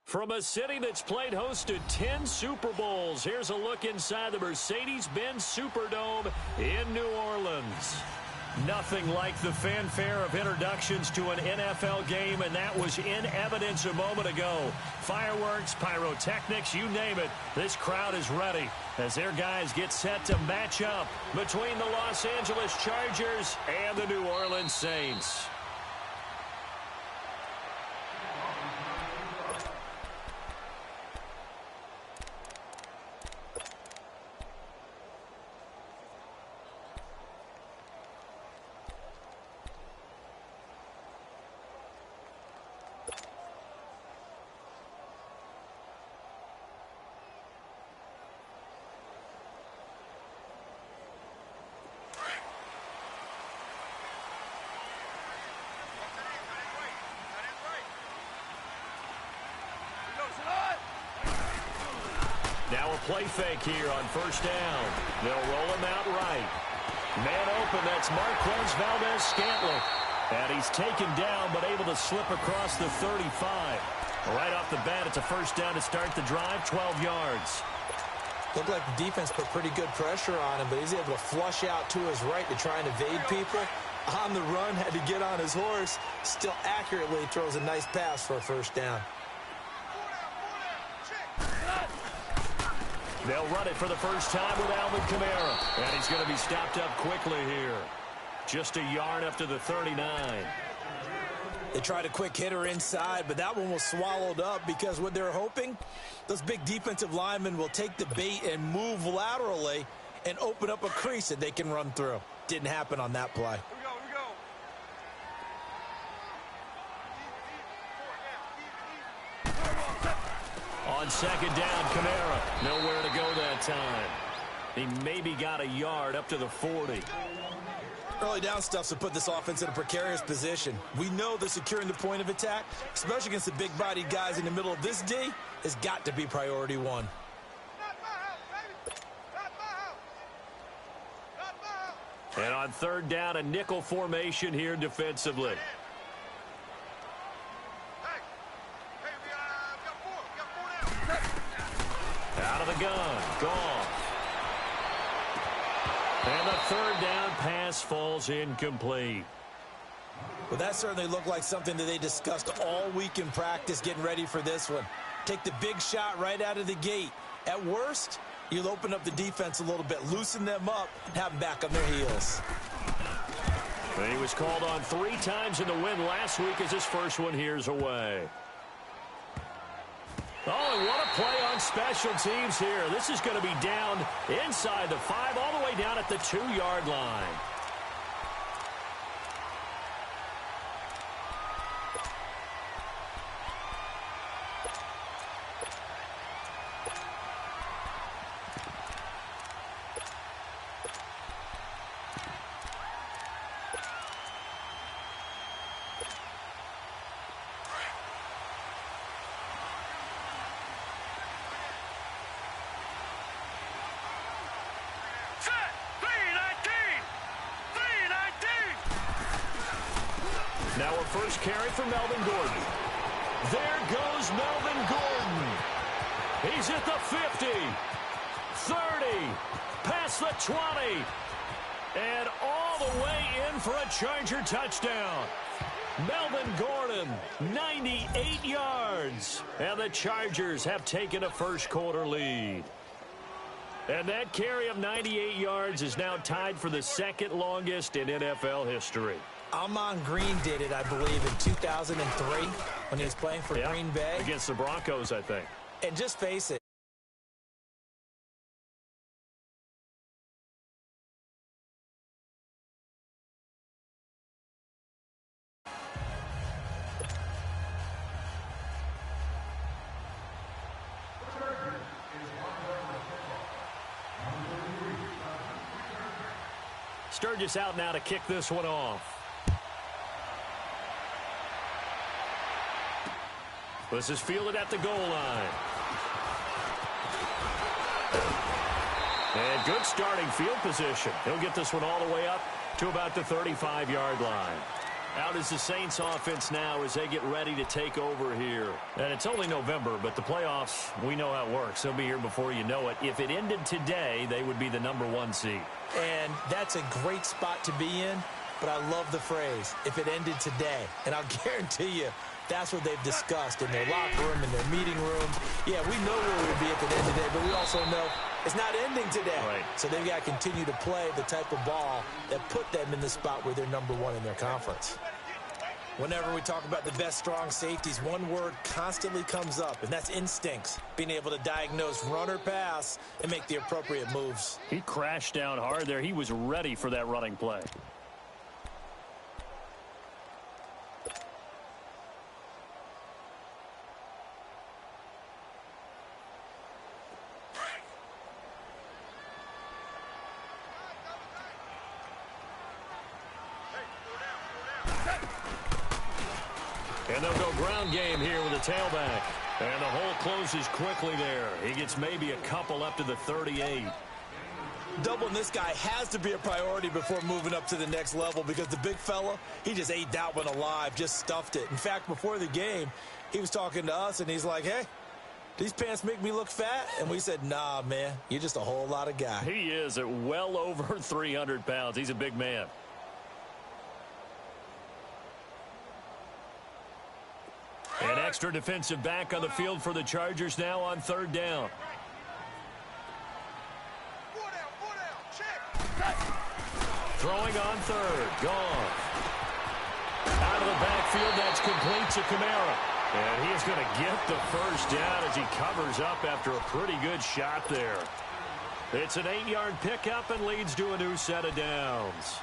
From a city that's played host to 10 Super Bowls, here's a look inside the Mercedes-Benz Superdome in New Orleans. Nothing like the fanfare of introductions to an NFL game, and that was in evidence a moment ago. Fireworks, pyrotechnics, you name it. This crowd is ready as their guys get set to match up between the Los Angeles Chargers and the New Orleans Saints. Now a play fake here on first down. They'll roll him out right. Man open, that's Marquez Valdez-Scantling. And he's taken down but able to slip across the 35. Right off the bat, it's a first down to start the drive, 12 yards. Looked like the defense put pretty good pressure on him, but he's able to flush out to his right to try and evade people. On the run, had to get on his horse. Still accurately throws a nice pass for a first down. They'll run it for the first time with Alvin Kamara. And he's going to be stopped up quickly here. Just a yard up to the 39. They tried a quick hitter inside, but that one was swallowed up because what they're hoping, those big defensive linemen will take the bait and move laterally and open up a crease that they can run through. Didn't happen on that play. On second down, Kamara. Nowhere to go that time. He maybe got a yard up to the 40. Early down stuff's to put this offense in a precarious position. We know that securing the point of attack, especially against the big-bodied guys in the middle of this D, has got to be priority one. And on third down, a nickel formation here defensively. Out of the gun. Gone. And the third down pass falls incomplete. Well, that certainly looked like something that they discussed all week in practice getting ready for this one. Take the big shot right out of the gate. At worst, you'll open up the defense a little bit, loosen them up, and have them back on their heels. He was called on 3 times in the win last week as his first one here's away. Oh, and what a play on special teams here. This is going to be down inside the 5, all the way down at the 2-yard line. Now a first carry for Melvin Gordon. There goes Melvin Gordon. He's at the 50, 30, past the 20, and all the way in for a Charger touchdown. Melvin Gordon, 98 yards, and the Chargers have taken a first-quarter lead. And that carry of 98 yards is now tied for the second longest in NFL history. Amon Green did it, I believe, in 2003 when he was playing for Green Bay. Against the Broncos, I think. And just face it. Sturgis out now to kick this one off. This is fielded at the goal line. And good starting field position. He'll get this one all the way up to about the 35-yard line. Out is the Saints offense now as they get ready to take over here. And it's only November, but the playoffs, we know how it works. They'll be here before you know it. If it ended today, they would be the #1 seed. And that's a great spot to be in, but I love the phrase, if it ended today. And I'll guarantee you, that's what they've discussed in their locker room, in their meeting rooms. Yeah, we know where we'll be at the end of the day, but we also know it's not ending today. Right. So they've got to continue to play the type of ball that put them in the spot where they're #1 in their conference. Whenever we talk about the best strong safeties, one word constantly comes up, and that's instincts. Being able to diagnose run or pass and make the appropriate moves. He crashed down hard there. He was ready for that running play. And they'll go ground game here with a tailback. And the hole closes quickly there. He gets maybe a couple up to the 38. Doubling this guy has to be a priority before moving up to the next level because the big fella, he just ate that one alive, just stuffed it. In fact, before the game, he was talking to us, and he's like, hey, these pants make me look fat? And we said, nah, man, you're just a whole lot of guy. He is at well over 300 pounds. He's a big man. An extra defensive back on the field for the Chargers now on 3rd down. Throwing on 3rd. Gone. Out of the backfield, that's complete to Kamara. And he is going to get the first down as he covers up after a pretty good shot there. It's an 8-yard pickup and leads to a new set of downs.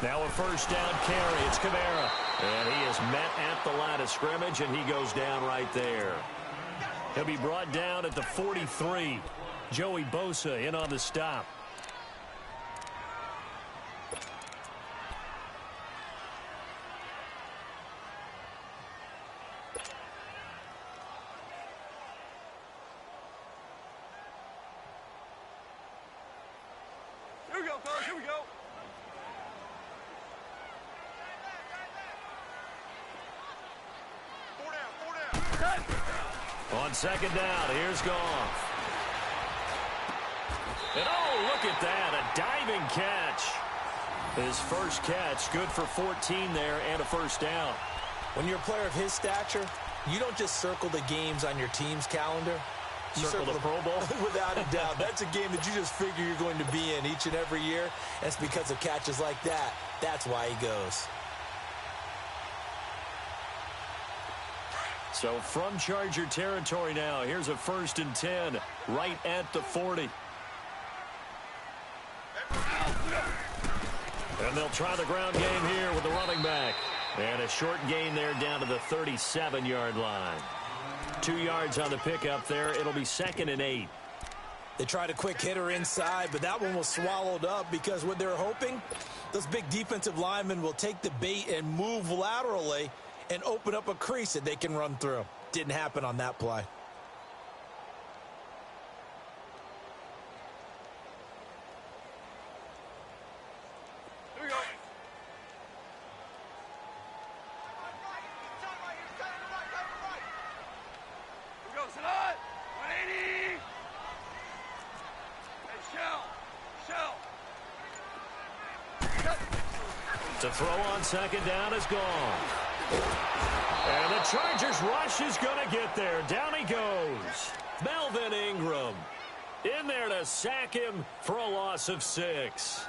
Now a first down carry. It's Kamara. And he is met at the line of scrimmage, and he goes down right there. He'll be brought down at the 43. Joey Bosa in on the stop. Here we go, fellas. Here we go. On 2nd down, here's Goff. And oh, look at that, a diving catch. His first catch, good for 14 there and a first down. When you're a player of his stature, you don't just circle the games on your team's calendar. You Circle the Pro Bowl? Without a doubt. That's a game that you just figure you're going to be in each and every year. And it's because of catches like that. That's why he goes. So from Charger territory now, here's a 1st and 10 right at the 40. And they'll try the ground game here with the running back. And a short gain there down to the 37-yard line. 2 yards on the pickup there. It'll be 2nd and 8. They tried a quick hitter inside, but that one was swallowed up because what they're hoping, those big defensive linemen will take the bait and move laterally and open up a crease that they can run through. Didn't happen on that play. Here we go. Here we go, Salah. 180. Hey, Shell. To throw on 2nd down is gone. And the Chargers rush is going to get there. Down he goes. Melvin Ingram in there to sack him for a loss of 6.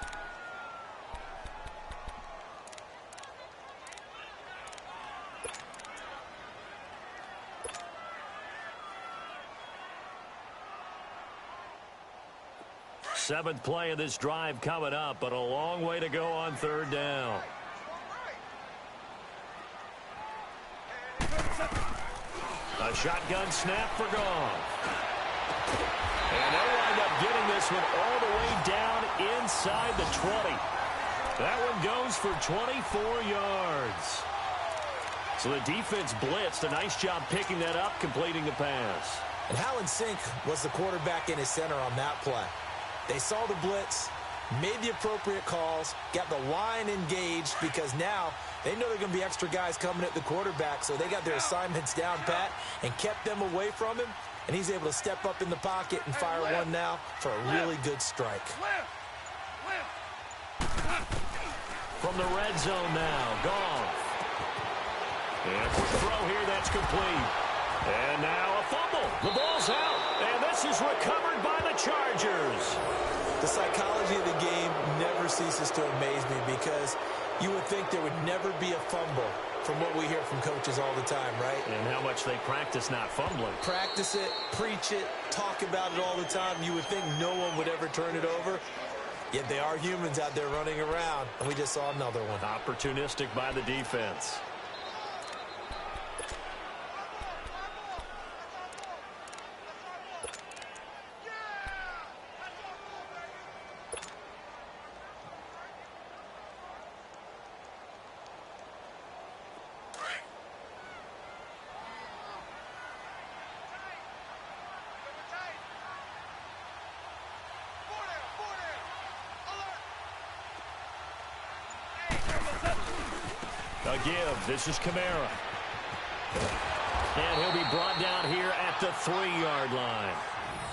Seventh play of this drive coming up, but a long way to go on 3rd down. A shotgun snap for Goff. And they'll wind up getting this one all the way down inside the 20. That one goes for 24 yards. So the defense blitzed. A nice job picking that up, completing the pass. And Hallen Sink was the quarterback in his center on that play. They saw the blitz, made the appropriate calls, got the line engaged because now they know there are going to be extra guys coming at the quarterback, so they got their assignments down pat and kept them away from him, and he's able to step up in the pocket and fire one now for a really good strike. From the red zone now, Goff. And quick throw here, that's complete. And now a fumble. The ball's out, and this is recovered by the Chargers. The psychology of the game never ceases to amaze me because you would think there would never be a fumble from what we hear from coaches all the time, right? And how much they practice not fumbling. Practice it, preach it, talk about it all the time. You would think no one would ever turn it over. Yet they are humans out there running around, and we just saw another one. Opportunistic by the defense. A give. This is Kamara. And he'll be brought down here at the 3-yard line.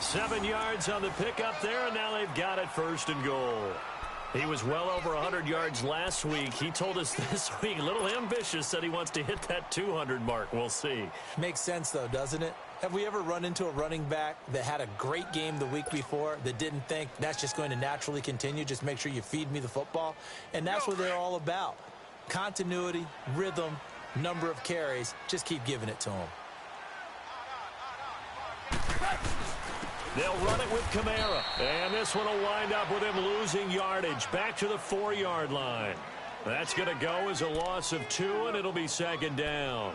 7 yards on the pickup there, and now they've got it first and goal. He was well over 100 yards last week. He told us this week, a little ambitious, said he wants to hit that 200 mark. We'll see. Makes sense, though, doesn't it? Have we ever run into a running back that had a great game the week before that didn't think that's just going to naturally continue? Just make sure you feed me the football. And that's what they're all about. Continuity, rhythm, number of carries. Just keep giving it to them. They'll run it with Kamara. And this one will wind up with him losing yardage back to the 4-yard line. That's going to go as a loss of 2, and it'll be second down.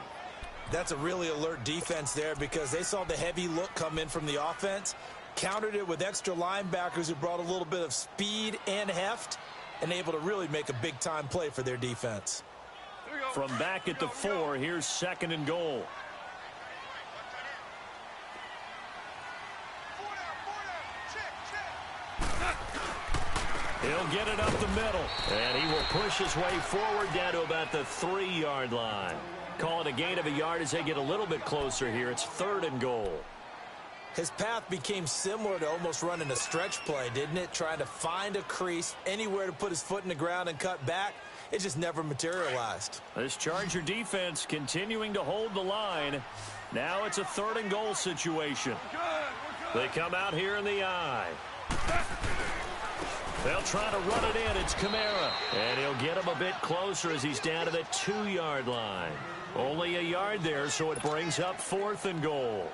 That's a really alert defense there because they saw the heavy look come in from the offense, countered it with extra linebackers who brought a little bit of speed and heft, and able to really make a big-time play for their defense. From back at the 4, here's second and goal. He'll get it up the middle, and he will push his way forward down to about the 3-yard line. Call it a gain of a yard as they get a little bit closer here. It's third and goal. His path became similar to almost running a stretch play, didn't it? Trying to find a crease, anywhere to put his foot in the ground and cut back. It just never materialized. This Charger defense continuing to hold the line. Now it's a third and goal situation. They come out here in the eye. They'll try to run it in. It's Kamara. And he'll get him a bit closer as he's down to the 2-yard line. Only a yard there, so it brings up fourth and goal.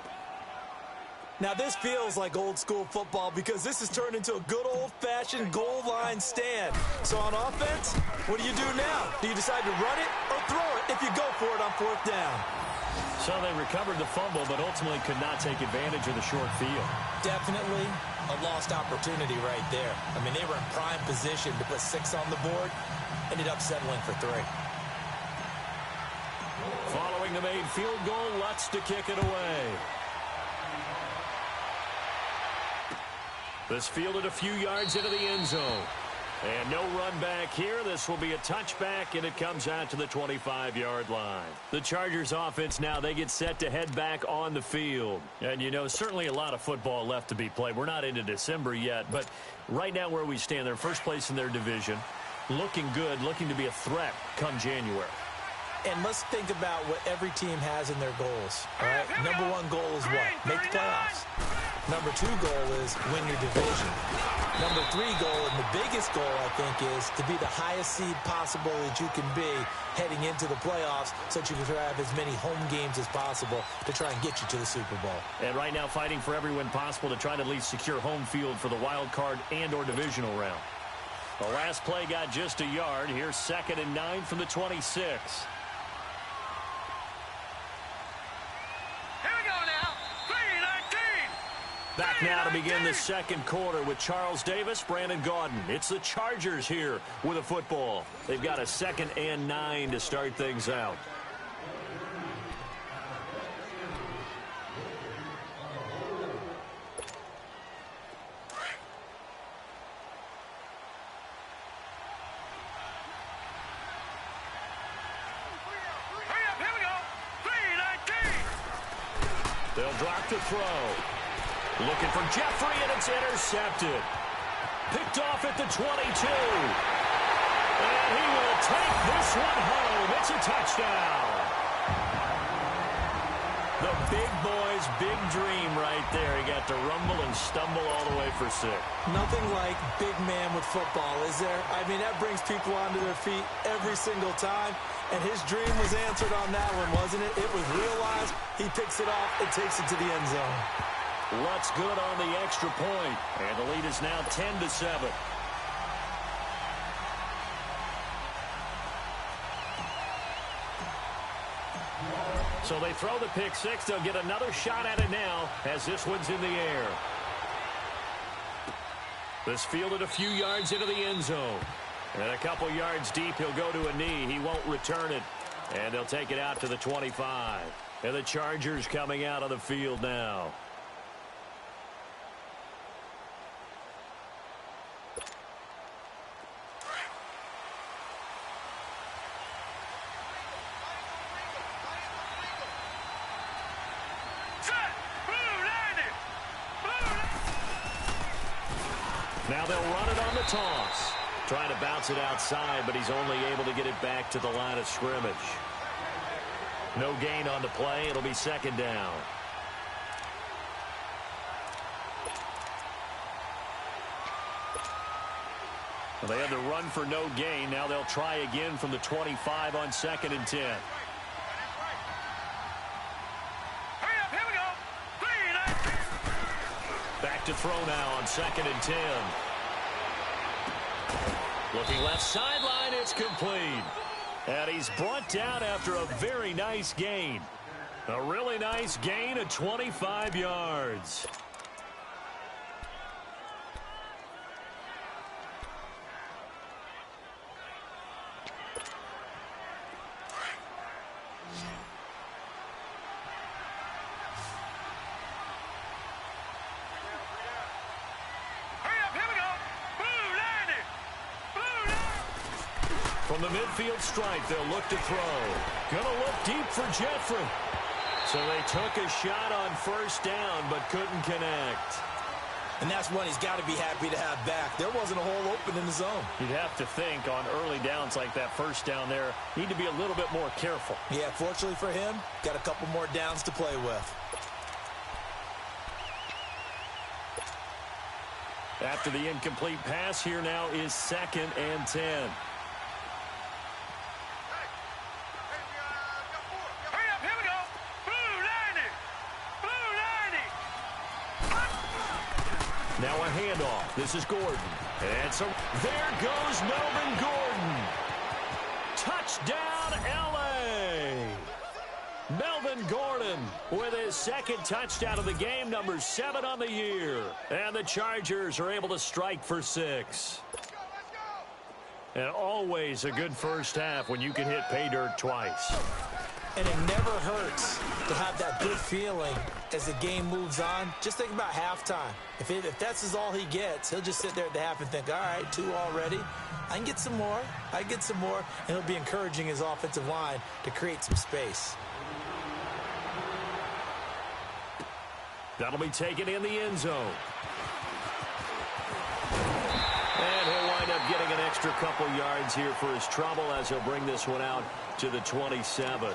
Now, this feels like old-school football because this has turned into a good old-fashioned goal line stand. So on offense, what do you do now? Do you decide to run it or throw it if you go for it on fourth down? So they recovered the fumble, but ultimately could not take advantage of the short field. Definitely a lost opportunity right there. I mean, they were in prime position to put 6 on the board. Ended up settling for 3. Following the made field goal, Lutz to kick it away. This fielded a few yards into the end zone. And no run back here. This will be a touchback, and it comes out to the 25-yard line. The Chargers offense now, they get set to head back on the field. And, you know, certainly a lot of football left to be played. We're not into December yet, but right now where we stand, they're first place in their division. Looking good, looking to be a threat come January. And let's think about what every team has in their goals. All right? Number 1 goal is what? Make the playoffs. Number 2 goal is win your division. Number 3 goal, and the biggest goal, I think, is to be the highest seed possible that you can be heading into the playoffs so that you can have as many home games as possible to try and get you to the Super Bowl. And right now fighting for every win possible to try to at least secure home field for the wild card and or divisional round. The last play got just a yard. Here's second and 9 from the 26. Back now to begin the second quarter with Charles Davis, Brandon Gaudin. It's the Chargers here with a football. They've got a 2nd and 9 to start things out. They'll drop to throw. Looking for Jeffrey, and it's intercepted. Picked off at the 22. And he will take this one home. It's a touchdown. The big boy's big dream right there. He got to rumble and stumble all the way for 6. Nothing like big man with football, is there? I mean, that brings people onto their feet every single time. And his dream was answered on that one, wasn't it? It was realized. He picks it off and takes it to the end zone. Luck's good on the extra point. And the lead is now 10-7. So they throw the pick 6. They'll get another shot at it now as this one's in the air. This fielded a few yards into the end zone. And a couple yards deep, he'll go to a knee. He won't return it. And they'll take it out to the 25. And the Chargers coming out on the field now. Now they'll run it on the toss. Trying to bounce it outside, but he's only able to get it back to the line of scrimmage. No gain on the play. It'll be 2nd down. Well, they had to run for no gain. Now they'll try again from the 25 on 2nd and 10. Back to throw now on 2nd and 10. Looking left sideline, it's complete. And he's brought down after a very nice gain. A really nice gain of 25 yards. From the midfield stripe, they'll look to throw. Gonna look deep for Jeffrey. So they took a shot on 1st down, but couldn't connect. And that's one he's got to be happy to have back. There wasn't a hole open in the zone. You'd have to think on early downs like that 1st down there, need to be a little bit more careful. Yeah, fortunately for him, got a couple more downs to play with. After the incomplete pass, here now is 2nd and 10. Now a handoff. This is Gordon. And so there goes Melvin Gordon. Touchdown, L.A. Melvin Gordon with his 2nd touchdown of the game, number 7 on the year. And the Chargers are able to strike for 6. And always a good first half when you can hit pay dirt twice. And it never hurts to have that good feeling as the game moves on. Just think about halftime. If that's all he gets, he'll just sit there at the half and think, all right, 2 already. I can get some more. I can get some more. And he'll be encouraging his offensive line to create some space. That'll be taken in the end zone. And he'll wind up getting an extra couple yards here for his trouble as he'll bring this one out to the 27.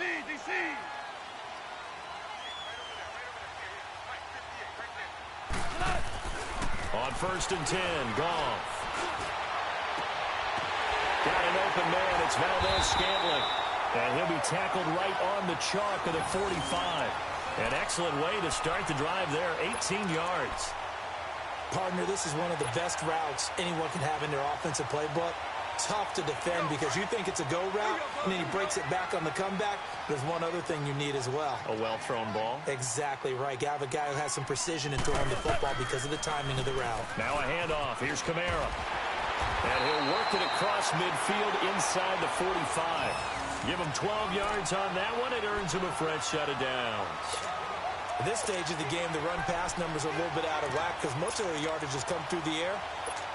DC! On 1st and 10, Goff. Got an open man. It's Valdez-Scantling. And he'll be tackled right on the chalk of the 45. An excellent way to start the drive there, 18 yards. Partner, this is one of the best routes anyone can have in their offensive playbook. Tough to defend because you think it's a go route, and then he breaks it back on the comeback. There's one other thing you need as well. A well-thrown ball. Exactly right. You have a guy who has some precision in throwing the football because of the timing of the route. Now a handoff. Here's Kamara. And he'll work it across midfield inside the 45. Give him 12 yards on that one. It earns him a fresh set of downs. At this stage of the game, the run-pass numbers are a little bit out of whack because most of their yardage has come through the air.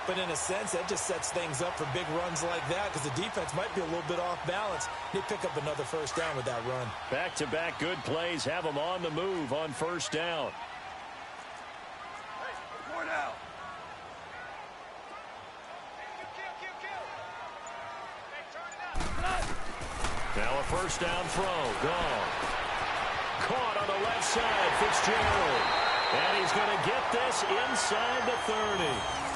But in a sense, that just sets things up for big runs like that because the defense might be a little bit off balance. They pick up another first down with that run. Back-to-back good plays have them on the move on first down. Hey, 4 now. Now a first down throw. Gone. Caught on the left side. Fitzgerald. And he's going to get this inside the 30.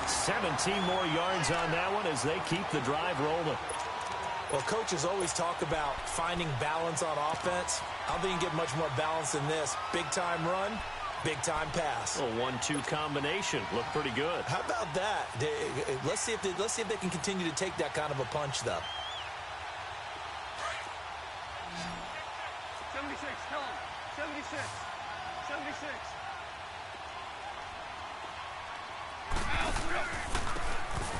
17 more yards on that one as they keep the drive rolling. Well, coaches always talk about finding balance on offense. I don't think you can get much more balance than this. Big-time run, big-time pass. A 1-2 combination. Looked pretty good. How about that? Let's see if they can continue to take that kind of a punch, though. 76, tell him. 76. 76.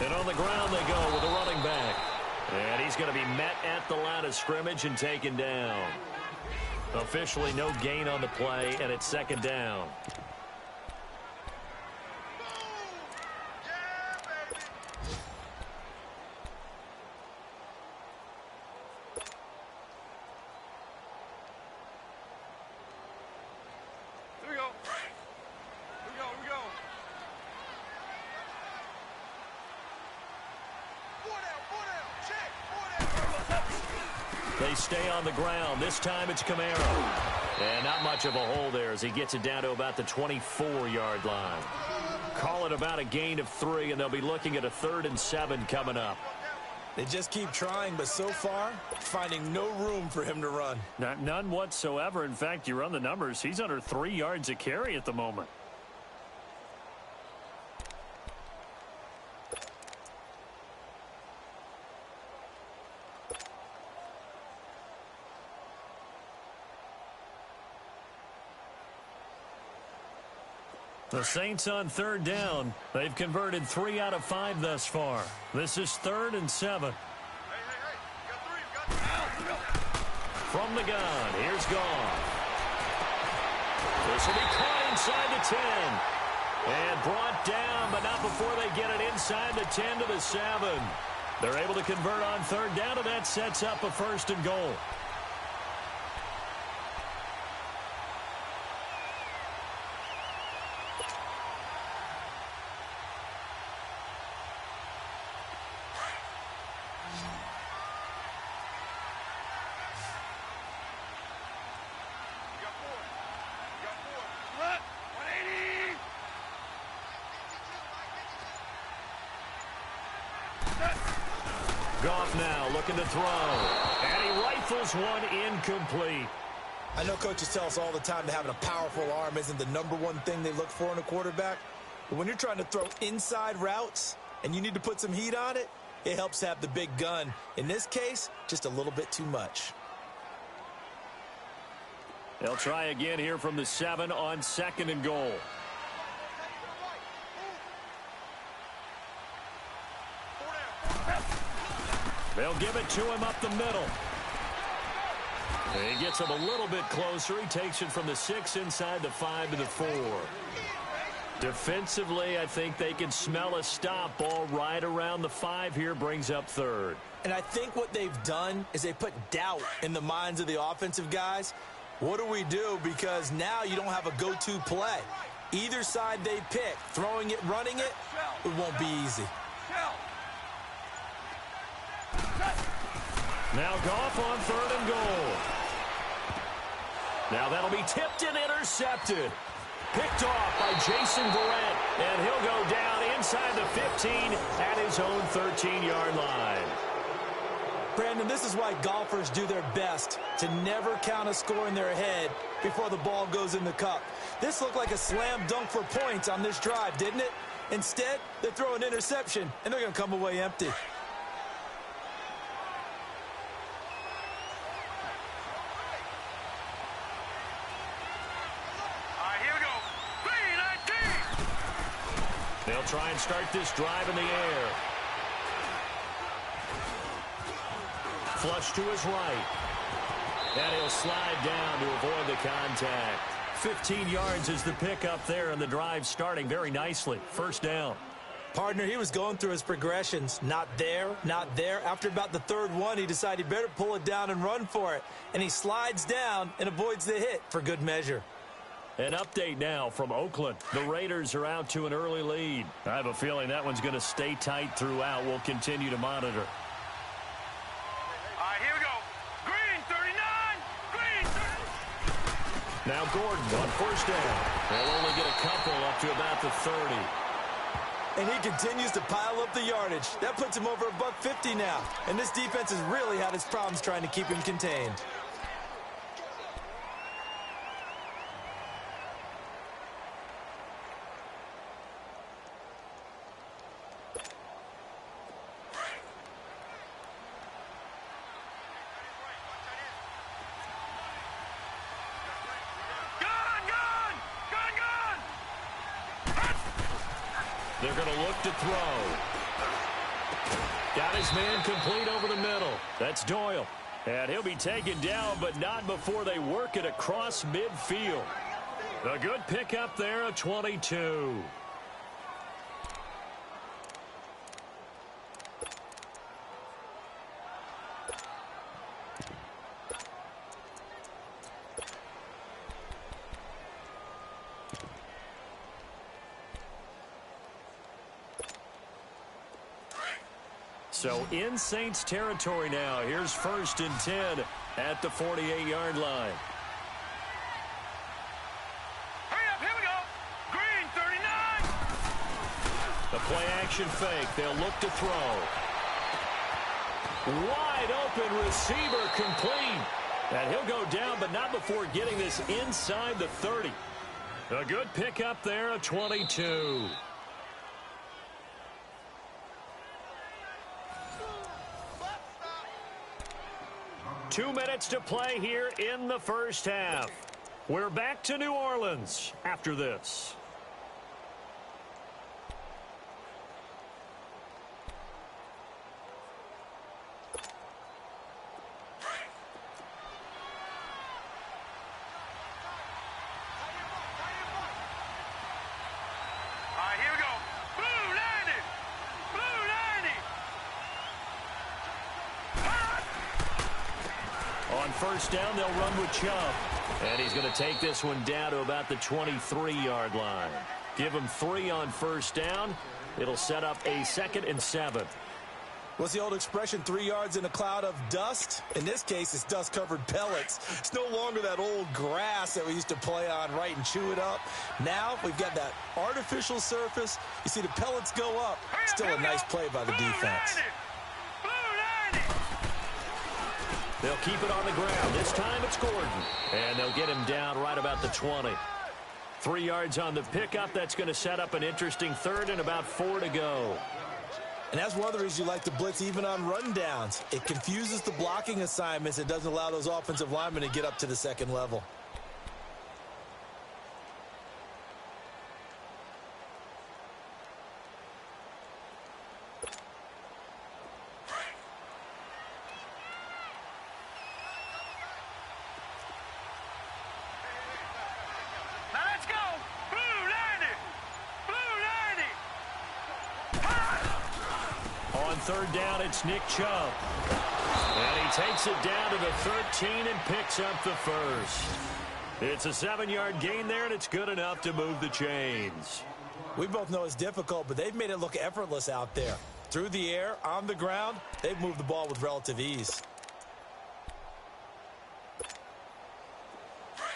And on the ground they go with a running back. And he's going to be met at the line of scrimmage and taken down. Officially no gain on the play, and it's second down. Here we go. Here we go. Here we go. They stay on the ground. This time it's Kamara. And not much of a hole there as he gets it down to about the 24-yard line. Call it about a gain of 3, and they'll be looking at a 3rd and 7 coming up. They just keep trying, but so far, finding no room for him to run. None whatsoever. In fact, you run the numbers. He's under 3 yards a carry at the moment. The Saints on 3rd down. They've converted 3 out of 5 thus far. This is 3rd and 7. Hey, you got 3. You got From the gun, here's Goff. This will be caught inside the 10. And brought down, but not before they get it inside the 10 to the 7. They're able to convert on 3rd down, and that sets up a 1st and goal. Goff now looking to throw. And he rifles one incomplete. I know coaches tell us all the time that having a powerful arm isn't the #1 thing they look for in a quarterback. But when you're trying to throw inside routes and you need to put some heat on it, it helps to have the big gun. In this case, just a little bit too much. They'll try again here from the 7 on 2nd and goal. They'll give it to him up the middle. He gets him a little bit closer. He takes it from the 6 inside the 5 to the 4. Defensively, I think they can smell a stop. Ball right around the 5 here, brings up 3rd. And I think what they've done is they put doubt in the minds of the offensive guys. What do we do? Because now you don't have a go-to play. Either side they pick, throwing it, running it, it won't be easy. Now Goff on 3rd and goal. Now that'll be tipped and intercepted. Picked off by Jason Verrett, and he'll go down inside the 15 at his own 13-yard line. Brandon, this is why golfers do their best to never count a score in their head before the ball goes in the cup. This looked like a slam dunk for points on this drive, didn't it? Instead, they throw an interception, and they're going to come away empty. All right, here we go. 3-19. They'll try and start this drive in the air. Flush to his right. And he'll slide down to avoid the contact. 15 yards is the pickup there, and the drive starting very nicely. First down. Partner, he was going through his progressions. Not there, not there. After about the third one, he decided he better pull it down and run for it. And he slides down and avoids the hit for good measure. An update now from Oakland. The Raiders are out to an early lead. I have a feeling that one's going to stay tight throughout. We'll continue to monitor. All right, here we go. Green, 39. Green, 30. Now Gordon on first down. They'll only get a couple up to about the 30. And he continues to pile up the yardage. That puts him over $150 now. And this defense has really had its problems trying to keep him contained. They're going to look to throw. Got his man complete over the middle. That's Doyle. And he'll be taken down, but not before they work it across midfield. A good pickup there, a 22. So in Saints territory now. Here's 1st and 10 at the 48-yard line. Hurry up, here we go. Green, 39. The play action fake. They'll look to throw. Wide open receiver complete. And he'll go down, but not before getting this inside the 30. A good pickup there, a 22. 2 minutes to play here in the first half. We're back to New Orleans after this. All right, here we go. Blue 90. Blue 90. On first down, they'll run with Chubb. And he's going to take this one down to about the 23-yard line. Give him 3 on first down. It'll set up a 2nd and 7. What's the old expression, 3 yards in a cloud of dust? In this case, it's dust-covered pellets. It's no longer that old grass that we used to play on, right, and chew it up. Now we've got that artificial surface. You see the pellets go up. Still a nice play by the defense. They'll keep it on the ground. This time it's Gordon. And they'll get him down right about the 20. 3 yards on the pickup. That's going to set up an interesting 3rd and about 4 to go. And that's one of the reasons you like to blitz even on rundowns. It confuses the blocking assignments. It doesn't allow those offensive linemen to get up to the second level. Now let's go. Blue 90. Blue 90. On 3rd down, it's Nick Chubb. And he takes it down to the 13 and picks up the 1st. It's a 7-yard gain there, and it's good enough to move the chains. We both know it's difficult, but they've made it look effortless out there. Through the air, on the ground, they've moved the ball with relative ease.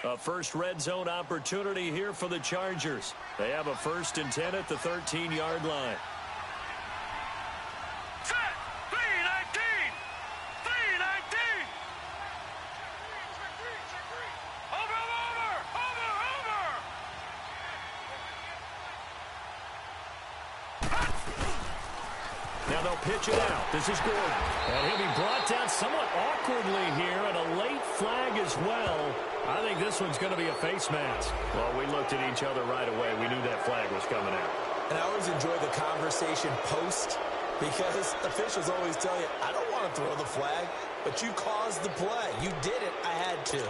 A first red zone opportunity here for the Chargers. They have a 1st and 10 at the 13-yard line. Set. 319. 319. Over. pitch it out. This is Gordon. And he'll be brought down somewhat awkwardly here, and a late flag as well. I think this one's going to be a face mask. Well, we looked at each other right away. We knew that flag was coming out. And I always enjoy the conversation post, because officials always tell you, I don't want to throw the flag, but you caused the play. You did it. I had to.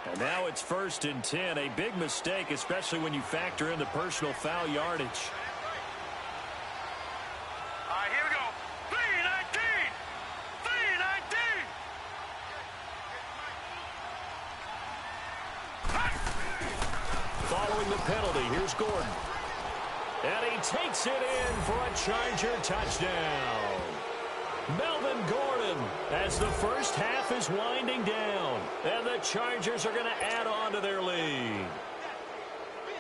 And now it's 1st and 10. A big mistake, especially when you factor in the personal foul yardage. All right, here we go. 319! 319! Following the penalty, here's Gordon. And he takes it in for a Charger touchdown. Melvin Gordon, as the first half is winding down. And the Chargers are going to add on to their lead.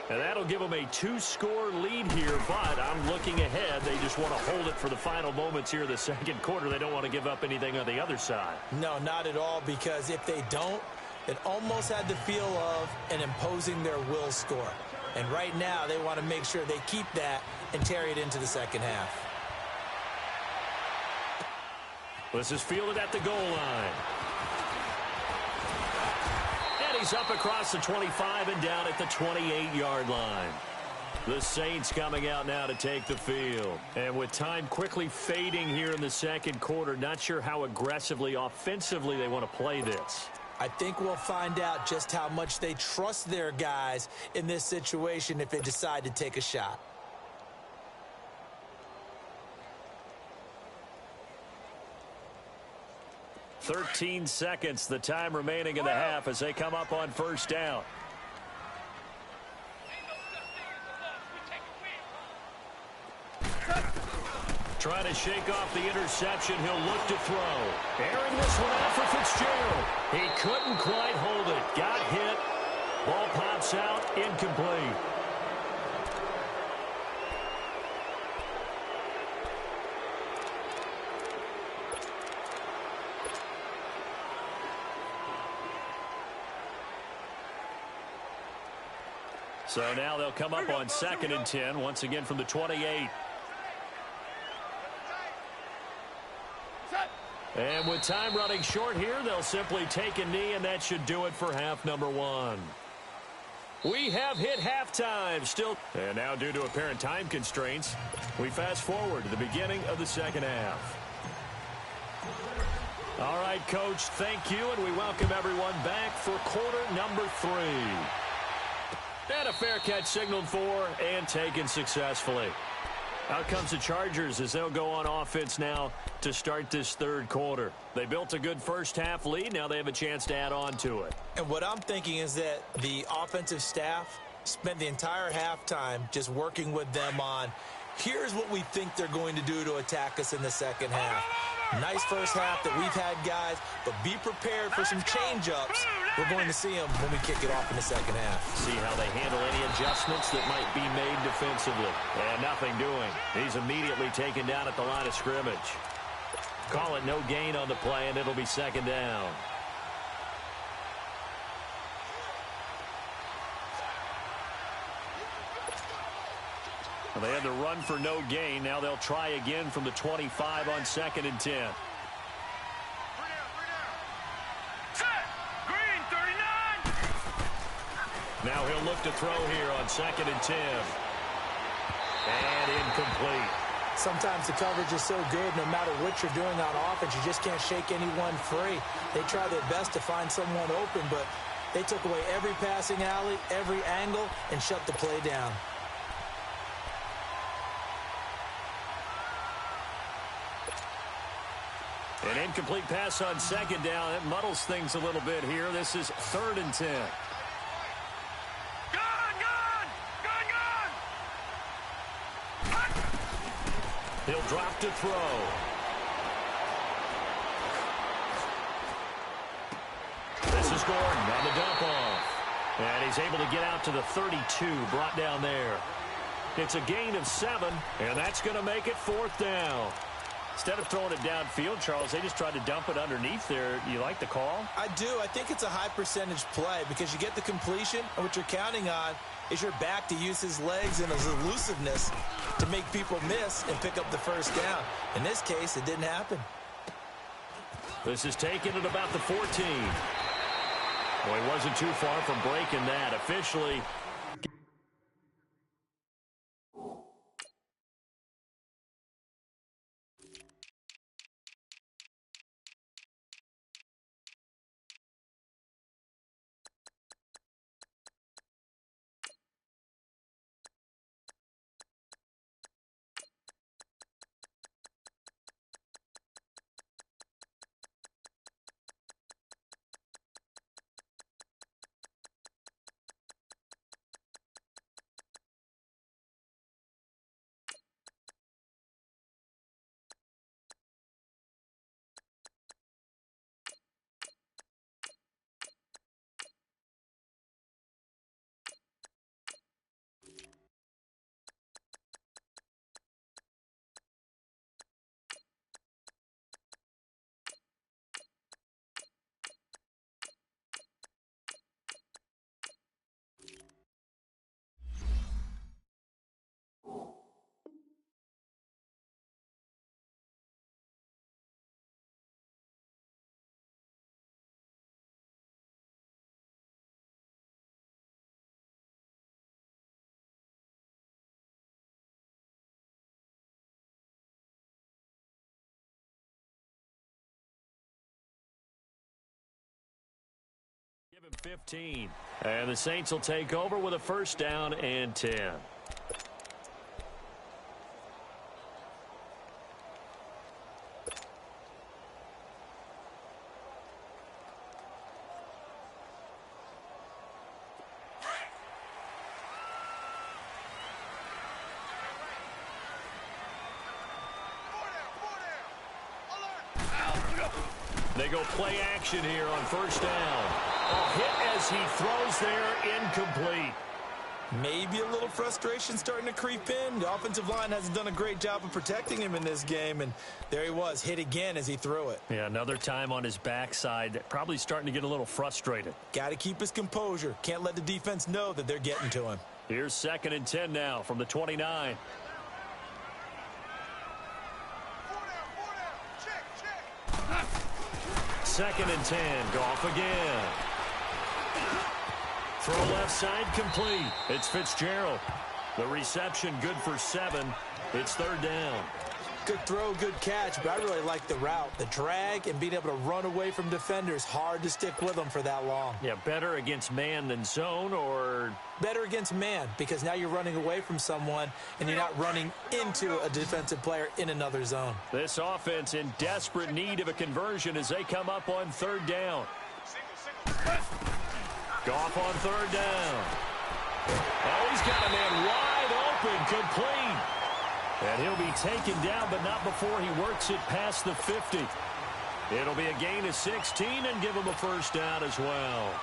And that'll give them a 2-score lead here, but I'm looking ahead. They just want to hold it for the final moments here in the second quarter. They don't want to give up anything on the other side. No, not at all, because if they don't, it almost had the feel of an imposing their will score. And right now, they want to make sure they keep that and carry it into the second half. This is fielded at the goal line. And he's up across the 25 and down at the 28-yard line. The Saints coming out now to take the field. And with time quickly fading here in the second quarter, not sure how aggressively, offensively they want to play this. I think we'll find out just how much they trust their guys in this situation if they decide to take a shot. "13 seconds, the time remaining in the half as they come up on first down. Trying to shake off the interception. He'll look to throw. Airing this one out for Fitzgerald. He couldn't quite hold it. Got hit. Ball pops out. Incomplete. So now they'll come up on 2nd and 10, once again from the 28. And with time running short here, they'll simply take a knee, and that should do it for half number one. We have hit halftime still. And now, due to apparent time constraints, we fast forward to the beginning of the second half. All right, Coach, thank you, and we welcome everyone back for quarter number 3. And a fair catch signaled for and taken successfully. Out comes the Chargers as they'll go on offense now to start this third quarter. They built a good first half lead. Now they have a chance to add on to it. And what I'm thinking is that the offensive staff spent the entire halftime just working with them on, here's what we think they're going to do to attack us in the second half. Nice first half that we've had, guys, but be prepared for some change-ups. We're going to see them when we kick it off in the second half. See how they handle any adjustments that might be made defensively. And nothing doing. He's immediately taken down at the line of scrimmage. Call it no gain on the play, and it'll be second down. They had to run for no gain. Now they'll try again from the 25 on 2nd and 10. Green, 39! Now he'll look to throw here on 2nd and 10. And incomplete. Sometimes the coverage is so good, no matter what you're doing on offense, you just can't shake anyone free. They try their best to find someone open, but they took away every passing alley, every angle, and shut the play down. An incomplete pass on 2nd down. It muddles things a little bit here. This is 3rd and 10. He'll drop to throw. This is Gordon on the dump off. And he's able to get out to the 32, brought down there. It's a gain of 7, and that's going to make it 4th down. Instead of throwing it downfield, Charles, they just tried to dump it underneath there. You like the call? I do. I think it's a high percentage play because you get the completion, and what you're counting on is your back to use his legs and his elusiveness to make people miss and pick up the first down. In this case, it didn't happen. This is taken at about the 14. Well, he wasn't too far from breaking that. Officially, give him 15. And the Saints will take over with a first down and 10. They go play action here on first down. A hit as he throws there, incomplete. Maybe a little frustration starting to creep in. The offensive line hasn't done a great job of protecting him in this game, and there he was, hit again as he threw it. Yeah, another time on his backside, probably starting to get a little frustrated. Got to keep his composure. Can't let the defense know that they're getting to him. Here's 2nd and 10 now from the 29. Second and 10. Goff again. Throw left side complete. It's Fitzgerald. The reception good for 7. It's 3rd down. Good throw, good catch, but I really like the route. The drag and being able to run away from defenders. Hard to stick with them for that long. Yeah, better against man than zone, or better against man, because now you're running away from someone and you're not running into a defensive player in another zone. This offense in desperate need of a conversion as they come up on 3rd down. Goff on 3rd down. Oh, he's got a man wide open, complete. And he'll be taken down, but not before he works it past the 50. It'll be a gain of 16 and give him a first down as well.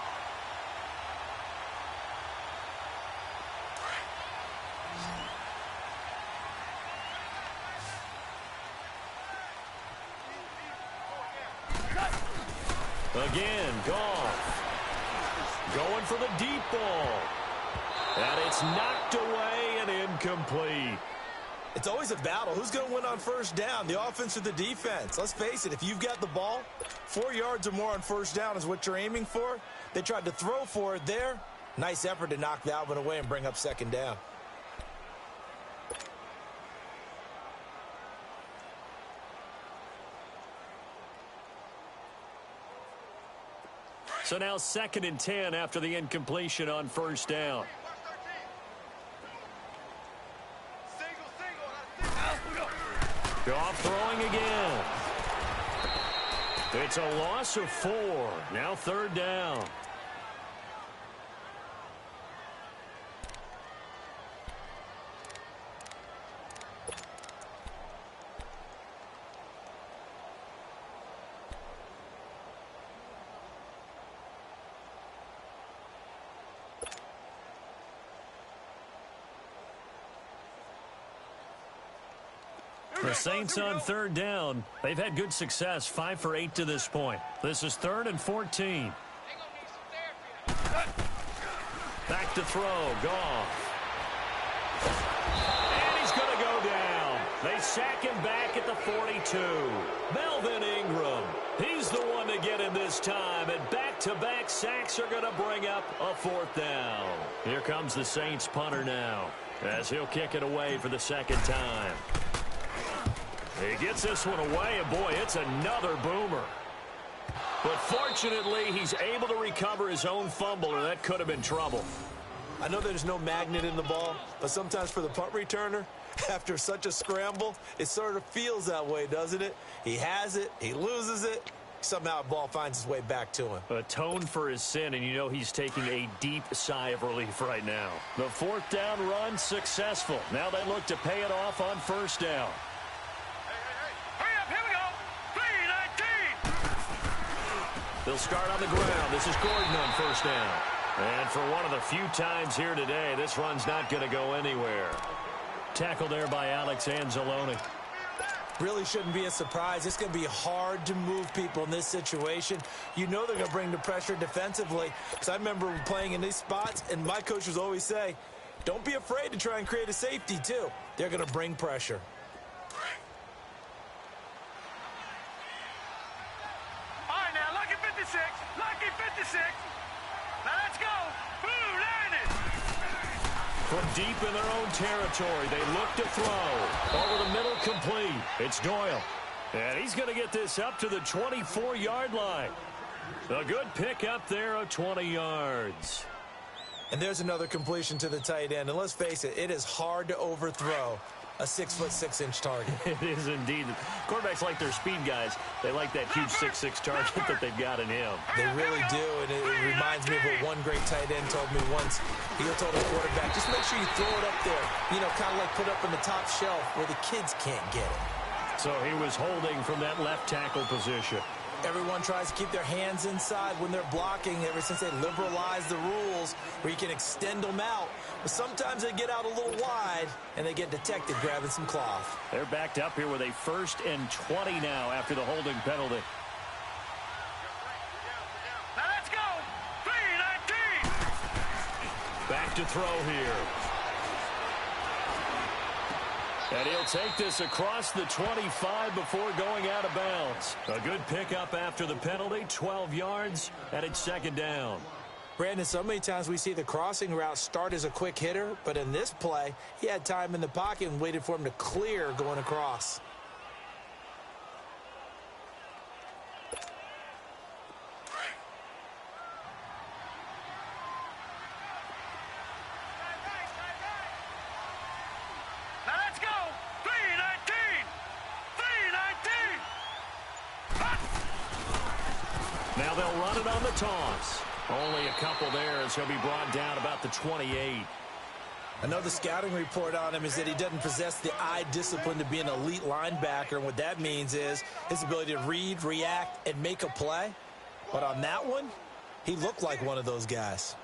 Again, Goff. Going for the deep ball. And it's knocked away and incomplete. It's always a battle. Who's going to win on first down, the offense or the defense? Let's face it, if you've got the ball, 4 yards or more on first down is what you're aiming for. They tried to throw for it there. Nice effort to knock that one away and bring up 2nd down. So now 2nd and 10 after the incompletion on first down. Goff throwing again. It's a loss of 4. Now 3rd down. The Saints on third down. They've had good success, 5 for 8 to this point. This is 3rd and 14. Back to throw. Goff. And he's going to go down. They sack him back at the 42. Melvin Ingram. He's the one to get him this time. And back-to-back sacks are going to bring up a 4th down. Here comes the Saints punter now, as he'll kick it away for the 2nd time. He gets this one away, and boy, it's another boomer. But fortunately, he's able to recover his own fumble, or that could have been trouble. I know there's no magnet in the ball, but sometimes for the punt returner, after such a scramble, it sort of feels that way, doesn't it? He has it, he loses it, somehow the ball finds its way back to him. Atone for his sin, and you know he's taking a deep sigh of relief right now. The 4th down run successful. Now they look to pay it off on 1st down. Hurry up, here we go. 3-19. They'll start on the ground. This is Gordon on 1st down. And for one of the few times here today, this run's not going to go anywhere. Tackle there by Alex Anzalone. Really shouldn't be a surprise. It's going to be hard to move people in this situation. You know they're going to bring the pressure defensively. Because I remember playing in these spots, and my coaches always say, don't be afraid to try and create a safety, too. They're going to bring pressure. All right, now, lucky 56. Lucky 56. Now, let's go. Blue Liners. From deep in their own territory, they look to throw. Over the middle, complete. It's Doyle. And he's going to get this up to the 24-yard line. A good pick up there of 20 yards. And there's another completion to the tight end. And let's face it, it is hard to overthrow a 6'6" target. It is indeed. Quarterbacks like their speed guys. They like that huge 6'6" target that they've got in him. They really do, and it reminds me of what one great tight end told me once. He told a quarterback, just make sure you throw it up there, you know, kind of like put up on the top shelf where the kids can't get it. So he was holding from that left tackle position. Everyone tries to keep their hands inside when they're blocking ever since they liberalized the rules where you can extend them out. But sometimes they get out a little wide and they get detected grabbing some cloth. They're backed up here with a 1st and 20 now after the holding penalty. Now, let's go. 3-19. Back to throw here. And he'll take this across the 25 before going out of bounds. A good pickup after the penalty, 12 yards, and it's 2nd down. Brandon, so many times we see the crossing route start as a quick hitter, but in this play, he had time in the pocket and waited for him to clear going across. Now, let's go. 3-19. 3-19. Now they'll run it on the toss. Only a couple there as he'll be brought down about the 28. I know the scouting report on him is that he doesn't possess the eye discipline to be an elite linebacker. And what that means is his ability to read, react, and make a play. But on that one, he looked like one of those guys.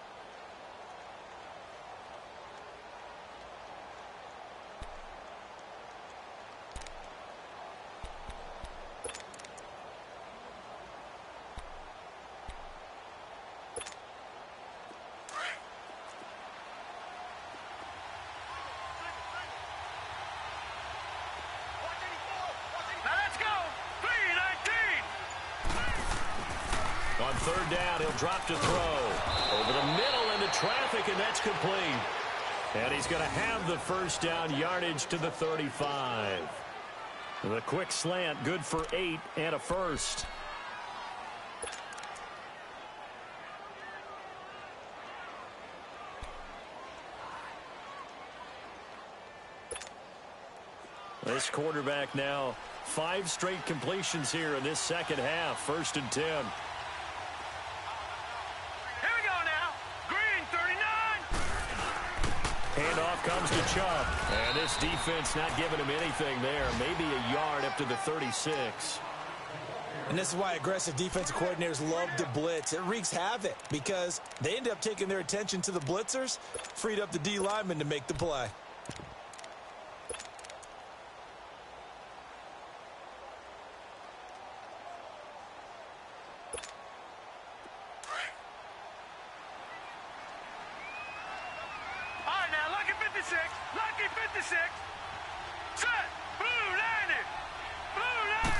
Now, let's go. 3-19. On 3rd down, he'll drop to throw. Over the middle into traffic, and that's complete. And he's going to have the 1st down yardage to the 35. The quick slant, good for 8 and a 1st. This quarterback now 5 straight completions here in this 2nd half. 1st and 10. Here we go now. Green, 39. Handoff comes to Chubb. And this defense not giving him anything there. Maybe a yard up to the 36. And this is why aggressive defensive coordinators love to blitz. It wreaks havoc because they end up taking their attention to the blitzers, freed up the D lineman to make the play. 56. Lucky 56. Set. Blue 90. Blue 90.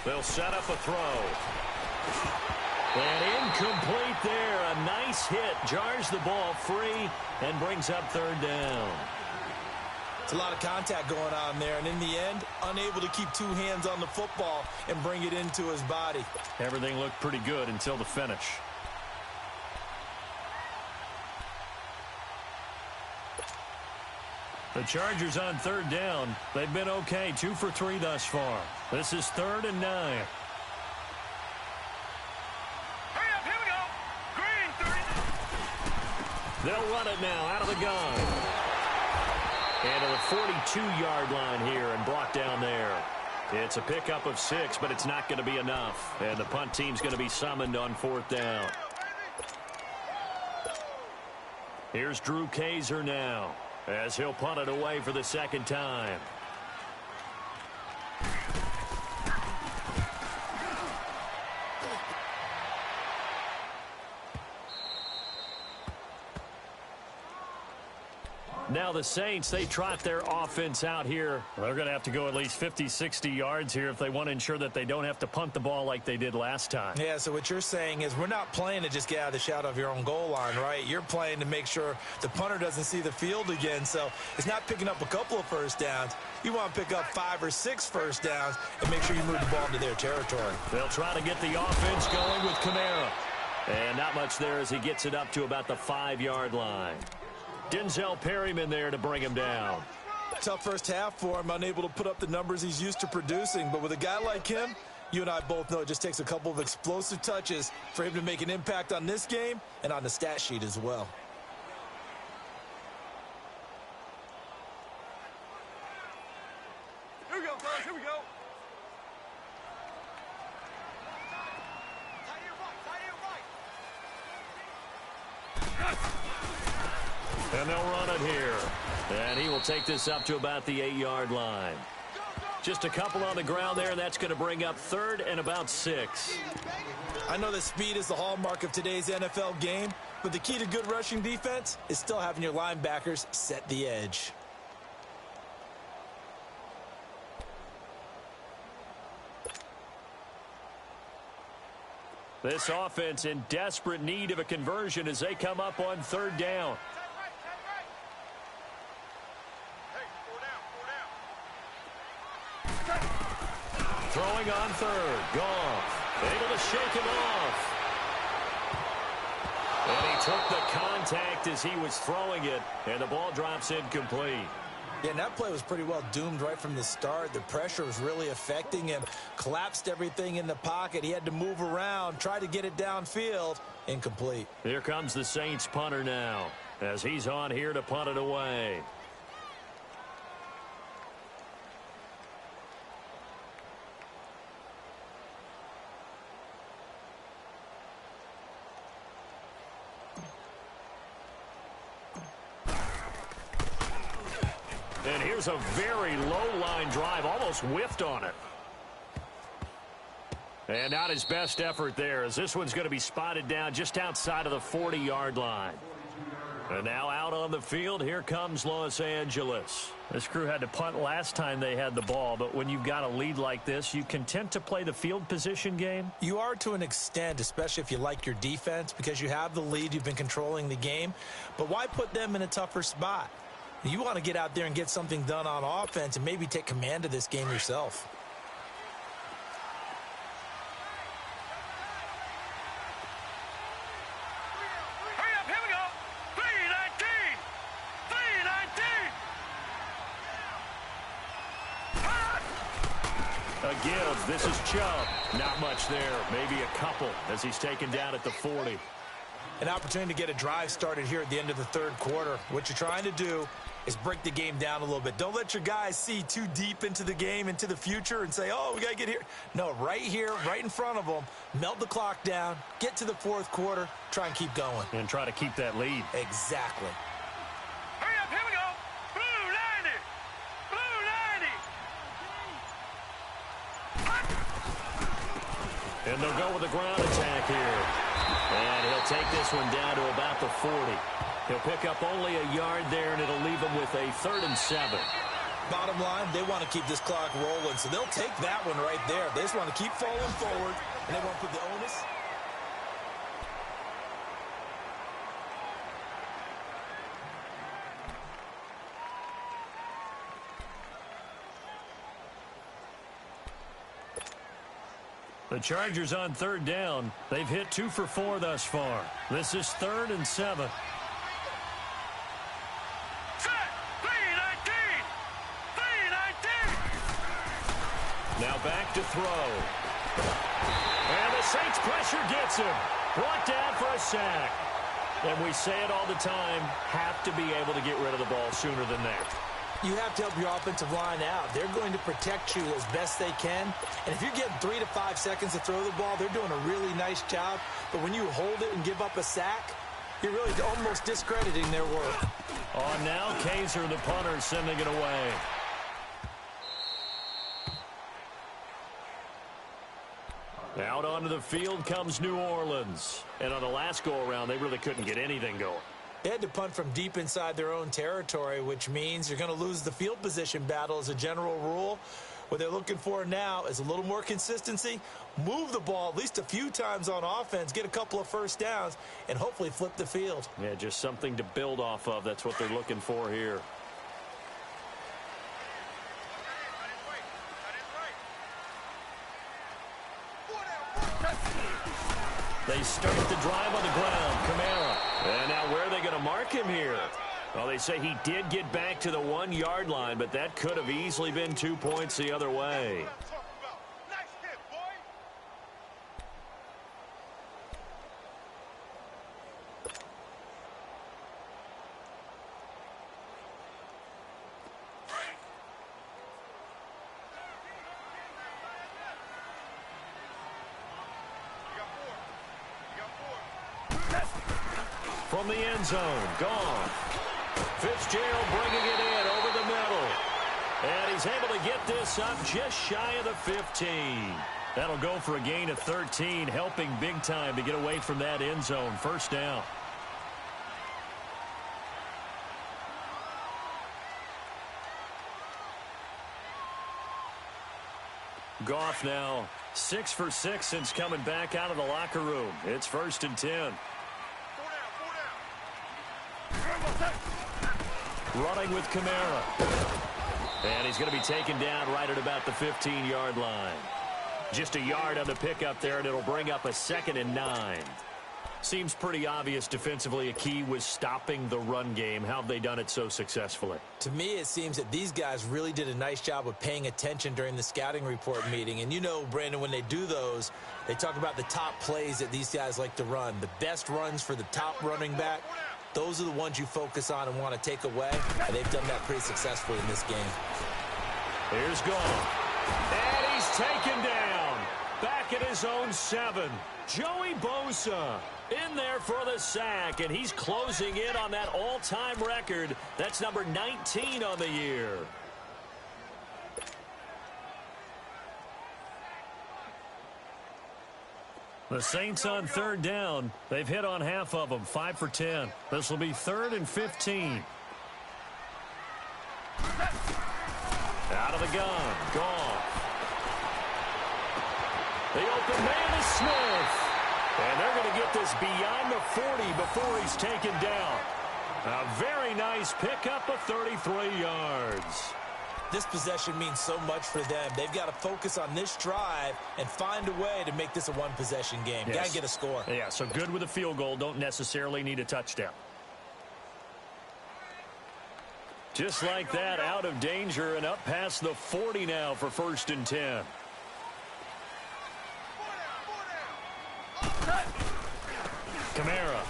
They'll set up a throw. And incomplete there. A nice hit. Jars the ball free and brings up third down. It's a lot of contact going on there, and in the end, unable to keep two hands on the football and bring it into his body. Everything looked pretty good until the finish. The Chargers on third down. They've been okay, 2 for 3 thus far. This is 3rd and 9. Hurry up, here we go. Green 30. They'll run it now out of the gun. And to the 42-yard line here and brought down there. It's a pickup of 6, but it's not going to be enough. And the punt team's going to be summoned on 4th down. Here's Drew Kaiser now, as he'll punt it away for the second time. Now the Saints, they trot their offense out here. They're going to have to go at least 50, 60 yards here if they want to ensure that they don't have to punt the ball like they did last time. Yeah, so what you're saying is we're not playing to just get out of the shadow of your own goal line, right? You're playing to make sure the punter doesn't see the field again. So it's not picking up a couple of first downs. You want to pick up 5 or 6 first downs and make sure you move the ball into their territory. They'll try to get the offense going with Kamara. And not much there as he gets it up to about the 5-yard line. Denzel Perryman there to bring him down. Tough first half for him, unable to put up the numbers he's used to producing. But with a guy like him, you and I both know it just takes a couple of explosive touches for him to make an impact on this game and on the stat sheet as well. Here we go, fellas. Here we go. And they'll run it here. And he will take this up to about the 8-yard line. Just a couple on the ground there, and that's going to bring up 3rd and about 6. I know that speed is the hallmark of today's NFL game, but the key to good rushing defense is still having your linebackers set the edge. This offense in desperate need of a conversion as they come up on 3rd down. Throwing on 3rd. Goff able to shake him off. And he took the contact as he was throwing it, and the ball drops incomplete. Yeah, and that play was pretty well doomed right from the start. The pressure was really affecting him. Collapsed everything in the pocket. He had to move around, try to get it downfield. Incomplete. Here comes the Saints punter now, as he's on here to punt it away. And here's a very low-line drive, almost whiffed on it. And not his best effort there, as this one's going to be spotted down just outside of the 40-yard line. And now out on the field, here comes Los Angeles. This crew had to punt last time they had the ball, but when you've got a lead like this, you content to play the field position game? You are to an extent, especially if you like your defense, because you have the lead, you've been controlling the game. But why put them in a tougher spot? You want to get out there and get something done on offense and maybe take command of this game yourself. Hurry up, here we go. 319. 319. Again, this is Chubb. Not much there. Maybe a couple as he's taken down at the 40. An opportunity to get a drive started here at the end of the 3rd quarter. What you're trying to do is break the game down a little bit. Don't let your guys see too deep into the game, into the future, and say, oh, we got to get here. No, right here, right in front of them, melt the clock down, get to the 4th quarter, try and keep going. And try to keep that lead. Exactly. Hurry up, here we go. Blue 90. Blue 90. And they'll go with the ground attack here. And he'll take this one down to about the 40. He'll pick up only a yard there, and it'll leave him with a 3rd and 7. Bottom line, they want to keep this clock rolling, so they'll take that one right there. They just want to keep falling forward, and they won't put the onus. The Chargers on 3rd down. They've hit 2 for 4 thus far. This is 3rd and 7. Now back to throw. And the Saints pressure gets him. Brought down for a sack. And we say it all the time, have to be able to get rid of the ball sooner than that. You have to help your offensive line out. They're going to protect you as best they can. And if you're getting 3 to 5 seconds to throw the ball, they're doing a really nice job. But when you hold it and give up a sack, you're really almost discrediting their work. On now, Kaiser, the punter, sending it away. Out onto the field comes New Orleans. And on the last go-around, they really couldn't get anything going. They had to punt from deep inside their own territory, which means you're going to lose the field position battle as a general rule. What they're looking for now is a little more consistency, move the ball at least a few times on offense, get a couple of first downs, and hopefully flip the field. Yeah, just something to build off of. That's what they're looking for here. They start the drive on the ground. Kamara. And now where are they going to mark him here? Well, they say he did get back to the 1-yard line, but that could have easily been 2 points the other way. From the end zone, gone. Fitzgerald bringing it in over the middle. And he's able to get this up just shy of the 15. That'll go for a gain of 13, helping big time to get away from that end zone. First down. Goff now 6 for 6 since coming back out of the locker room. It's 1st and 10. Running with Kamara. And he's going to be taken down right at about the 15-yard line. Just a yard on the pickup there, and it'll bring up a 2nd and 9. Seems pretty obvious defensively a key was stopping the run game. How have they done it so successfully? To me, it seems that these guys really did a nice job of paying attention during the scouting report meeting. And you know, Brandon, when they do those, they talk about the top plays that these guys like to run. The best runs for the top running back. Those are the ones you focus on and want to take away, and they've done that pretty successfully in this game. Here's Goff. And he's taken down. Back at his own 7. Joey Bosa in there for the sack, and he's closing in on that all-time record. That's number 19 on the year. The Saints on 3rd down. They've hit on half of them, 5 for 10. This will be 3rd and 15. Out of the gun. Goff. The open man is Smith. And they're going to get this beyond the 40 before he's taken down. A very nice pickup of 33 yards. This possession means so much for them. They've got to focus on this drive and find a way to make this a one-possession game. Yes. Got to get a score. Yeah, so good with a field goal. Don't necessarily need a touchdown. Just like that, out of danger and up past the 40 now for 1st and 10. Kamara.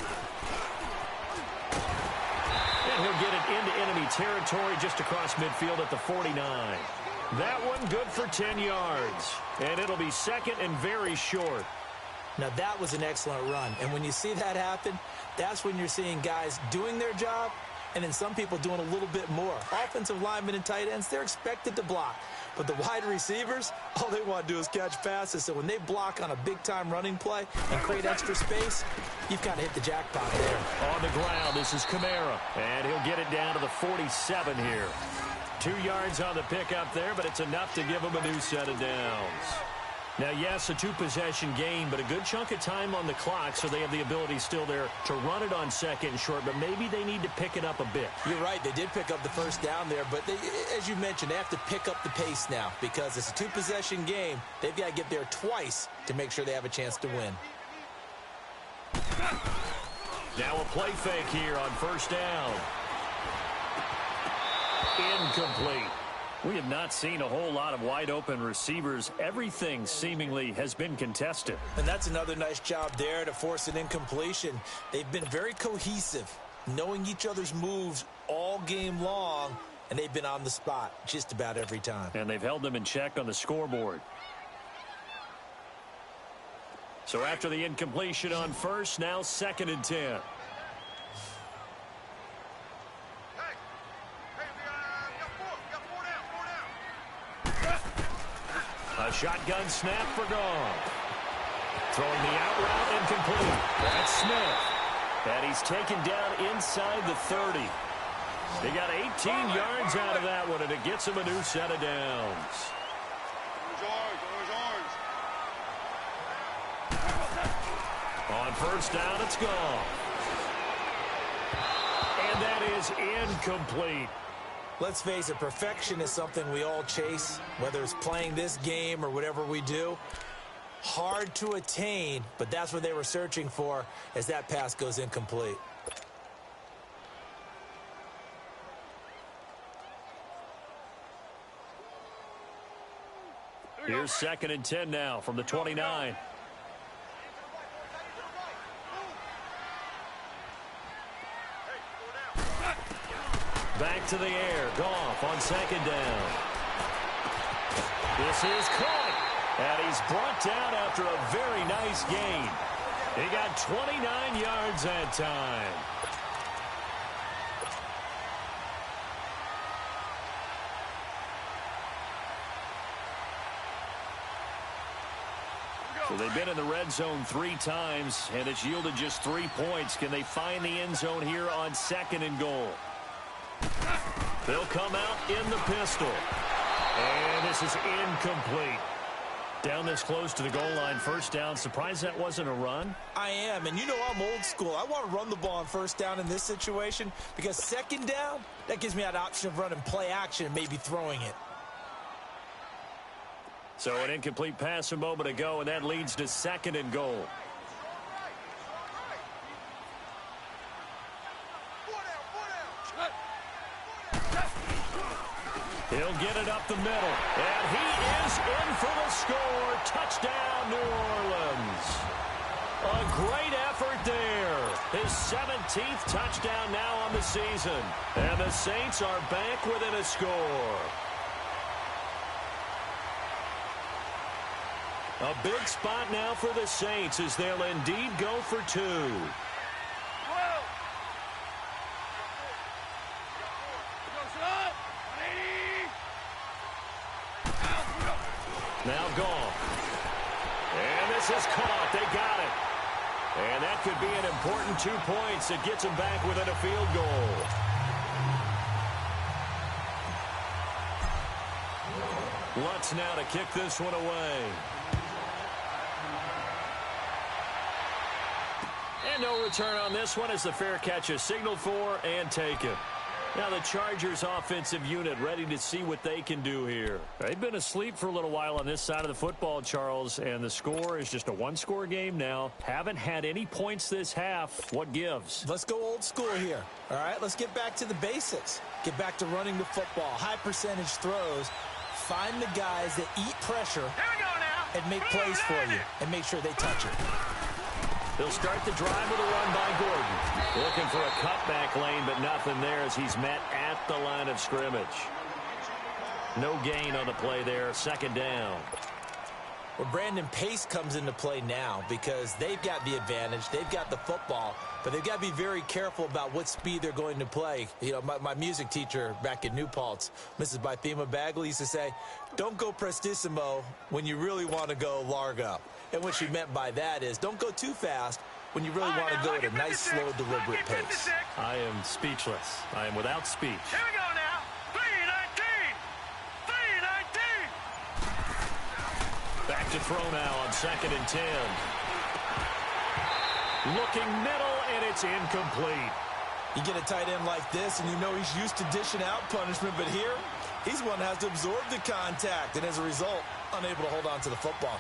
And he'll get it into enemy territory just across midfield at the 49. That one good for 10 yards. And it'll be 2nd and very short. Now, that was an excellent run. And when you see that happen, that's when you're seeing guys doing their job And then some people doing a little bit more. Offensive linemen and tight ends, they're expected to block. But the wide receivers, all they want to do is catch passes. So when they block on a big-time running play and create extra space, you've kind of hit the jackpot there. On the ground, this is Kamara. And he'll get it down to the 47 here. 2 yards on the pickup there, but it's enough to give him a new set of downs. Now, yes, a 2-possession game, but a good chunk of time on the clock, so they have the ability still there to run it on second and short, but maybe they need to pick it up a bit. You're right. They did pick up the first down there, but as you mentioned, they have to pick up the pace now because it's a 2-possession game. They've got to get there twice to make sure they have a chance to win. Now a play fake here on first down. Incomplete. We have not seen a whole lot of wide-open receivers. Everything seemingly has been contested. And that's another nice job there to force an incompletion. They've been very cohesive, knowing each other's moves all game long, and they've been on the spot just about every time. And they've held them in check on the scoreboard. So after the incompletion on first, now 2nd and 10. A shotgun snap for Goff. Throwing the out route incomplete. That's Smith. And he's taken down inside the 30. They got 18 yards out of that one, and it gets him a new set of downs. On first down, it's Goff. And that is incomplete. Let's face it, perfection is something we all chase, whether it's playing this game or whatever we do. Hard to attain, but that's what they were searching for as that pass goes incomplete. Here's 2nd and 10 now from the 29. Back to the air. Goff on 2nd down. This is caught. And he's brought down after a very nice gain. He got 29 yards that time. So they've been in the red zone 3 times, and it's yielded just 3 points. Can they find the end zone here on 2nd and goal? They'll come out in the pistol. And this is incomplete. Down this close to the goal line, first down. Surprised that wasn't a run? I am, and you know I'm old school. I want to run the ball on first down in this situation because 2nd down, that gives me that option of running play action and maybe throwing it. So an incomplete pass a moment ago, and that leads to 2nd and goal. He'll get it up the middle. And he is in for the score. Touchdown, New Orleans. A great effort there. His 17th touchdown now on the season. And the Saints are back within a score. A big spot now for the Saints as they'll indeed go for 2. Now Goff. And this is caught. They got it. And that could be an important 2 points that gets them back within a field goal. Lutz now to kick this one away. And no return on this one as the fair catch is signaled for and taken. Now the Chargers offensive unit ready to see what they can do here. They've been asleep for a little while on this side of the football, Charles, and the score is just a 1-score game now. Haven't had any points this half. What gives? Let's go old school here. All right, let's get back to the basics. Get back to running the football, high percentage throws. Find the guys that eat pressure and make plays for you and make sure they touch it. He'll start the drive with a run by Gordon. Looking for a cutback lane, but nothing there as he's met at the line of scrimmage. No gain on the play there, 2nd down. Well, Brandon, pace comes into play now because they've got the advantage. They've got the football, but they've got to be very careful about what speed they're going to play. You know, my music teacher back in New Paltz, Mrs. Bythema Bagley, used to say, don't go prestissimo when you really want to go largo. And what she meant by that is don't go too fast when you really want to go at a nice, slow, deliberate pace. I am speechless. I am without speech. Here we go now. 319. 319. Back to throw now on 2nd and 10. Looking middle, and it's incomplete. You get a tight end like this, and you know he's used to dishing out punishment, but here, he's one that has to absorb the contact, and as a result, unable to hold on to the football.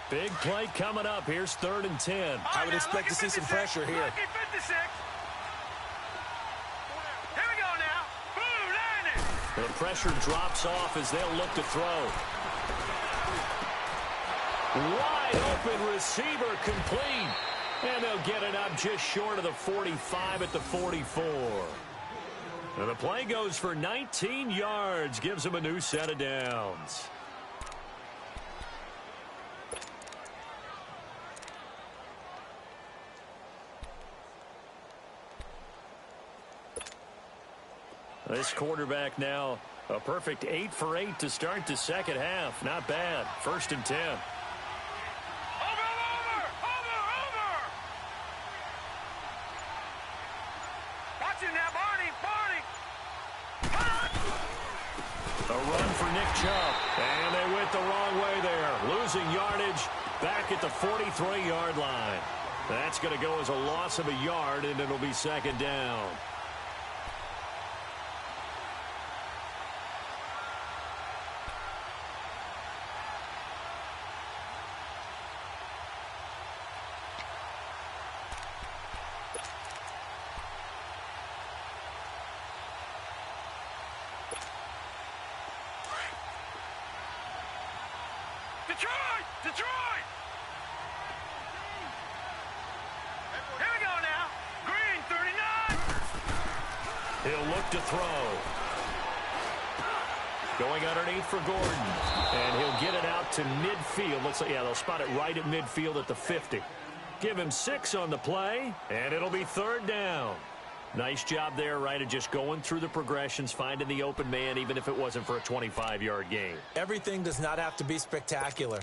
Big play coming up. Here's 3rd and 10. I would expect to see some pressure here. Lucky 56. Here we go now. Boom, landed. The pressure drops off as they'll look to throw. Wide open receiver complete. And they'll get it up just short of the 45 at the 44. And the play goes for 19 yards. Gives them a new set of downs. This quarterback now a perfect 8 for 8 to start the second half. Not bad. 1st and 10. Over. Watch it now, Barney. A run for Nick Chubb. And they went the wrong way there. Losing yardage back at the 43-yard line. That's going to go as a loss of a yard, and it'll be 2nd down. Detroit! Here we go now. Green, 39. He'll look to throw. Going underneath for Gordon. And he'll get it out to midfield. Looks like, yeah, they'll spot it right at midfield at the 50. Give him 6 on the play, and it'll be 3rd down. Nice job there, right, of just going through the progressions, finding the open man, even if it wasn't for a 25-yard gain. Everything does not have to be spectacular.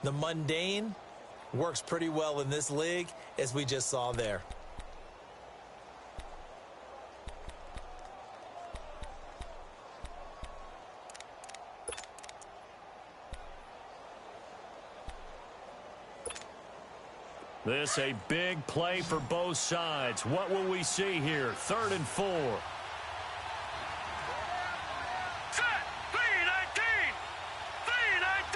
The mundane works pretty well in this league, as we just saw there. This a big play for both sides. What will we see here? 3rd and 4. Set. 319. 319.